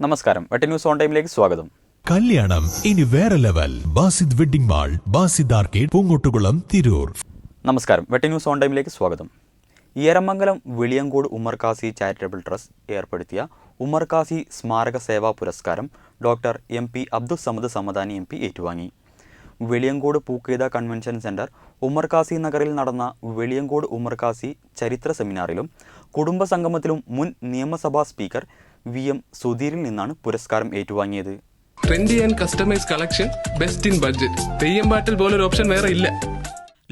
നമസ്കാരം, വെട്ട news on ടൈമിലേക്ക് സ്വാഗതം. കല്യാണം ഇനി വേറെ level. Basid wedding mall, Basid arcade, Poongottukulam, Tirur. നമസ്കാരം, വെട്ട ന്യൂസ് ഓൺ ടൈമിലേക്ക് സ്വാഗതം. ഈരമംഗലം വെളിയങ്കോട് ഉമ്മർ ഖാസി ചാരിറ്റബിൾ ട്രസ്റ്റ് ഏർപ്പെടുത്തിയ ഉമ്മർ ഖാസി സ്മാരക സേവാ പുരസ്കാരം doctor MP Abdussamad Samadani MP ഏറ്റുവാങ്ങി. വെളിയങ്കോട് പൂക്കേത കൺവെൻഷൻ സെന്റർ ഉമ്മർ ഖാസി നഗറിൽ നടന്ന വെളിയങ്കോട് ഉമ്മർ ഖാസി ചരിത്ര സെമിനാറിലും കുടുംബ സംഗമത്തിലും മുൻ നിയമസഭാ സ്പീക്കർ VM സുധീരിൽ നിന്നാണ് പുരസ്കാരം ഏറ്റുവാങ്ങിയത്. Trendy and customise collection, best in budget. Theyyam പാട്ടിൽ പോലൊരു ഓപ്ഷൻ വേറെ ഇല്ല.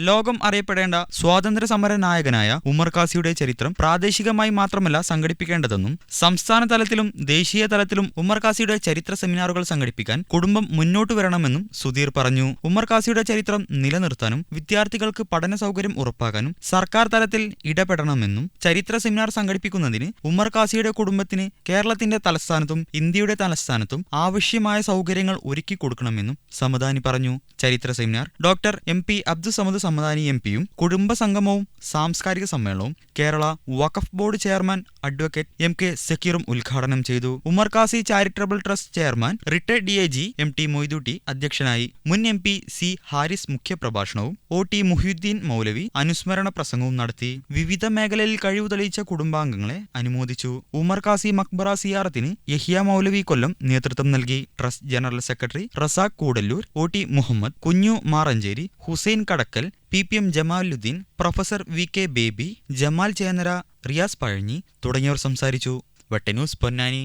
ലോകം അറിയപ്പെടേണ്ട സ്വാതന്ത്ര്യ സമര നായകനായ ഉമ്മർ ഖാസിയുടെ ചരിത്രം പ്രാദേശികമായി മാത്രമല്ല സംഘടിപ്പിക്കേണ്ടതെന്നും സംസ്ഥാന തലത്തിലും ദേശീയ തലത്തിലും ഉമ്മർ ഖാസിയുടെ ചരിത്ര സെമിനാറുകൾ സംഘടിപ്പിക്കാൻ കുടുംബം മുന്നോട്ട് വരണമെന്നും സുധീർ പറഞ്ഞു. ഉമ്മർ ഖാസിയുടെ ചരിത്രം നിലനിർത്താനും വിദ്യാർത്ഥികൾക്ക് പഠന സൗകര്യം ഉറപ്പാക്കാനും സർക്കാർ തലത്തിൽ ഇടപെടണമെന്നും ചരിത്ര സെമിനാർ സംഘടിപ്പിക്കുന്നതിന് ഉമ്മർ ഖാസിയുടെ കുടുംബത്തിന് കേരളത്തിന്റെ തലസ്ഥാനത്തും ഇന്ത്യയുടെ തലസ്ഥാനത്തും ആവശ്യമായ സൗകര്യങ്ങൾ ഒരുക്കി കൊടുക്കണമെന്നും സമദാനി പറഞ്ഞു. ചരിത്ര seminar doctor MP Abdussamad Samadani MPയും കുടുംബ സംഗമവും സാംസ്കാരിക സമ്മേളനവും കേരള വഖഫ് ബോർഡ് ചെയർമാൻ അഡ്വക്കേറ്റ് MK സക്കീറും ഉദ്ഘാടനം ചെയ്തു. Umar Qazi charitable trust chairman retired DIG MT Moidutty അധ്യക്ഷനായി. മുൻ MP C Haris മുഖ്യപ്രഭാഷണവും OT Muhiyuddin മൗലവി അനുസ്മരണ പ്രസംഗവും നടത്തി. വിവിധ മേഖലയിൽ കഴിവ് തെളിയിച്ച കുടുംബാംഗങ്ങളെ അനുമോദിച്ചു. ഉമ്മർ ഖാസി മക്ബറ സിയാറത്തിന് യഹിയ മൗലവി കൊല്ലം നേതൃത്വം നൽകി. Trust general secretary Razak Koodalloor, OT Muhammad, Kunju Maranchery, Hussain Kadakkal, PPM Jamaluddin, professor VK Baby, Jamal Chennara, Riyas Pazhanji തുടങ്ങിയവർ സംസാരിച്ചു. വെട്ട ന്യൂസ് പൊന്നാനി.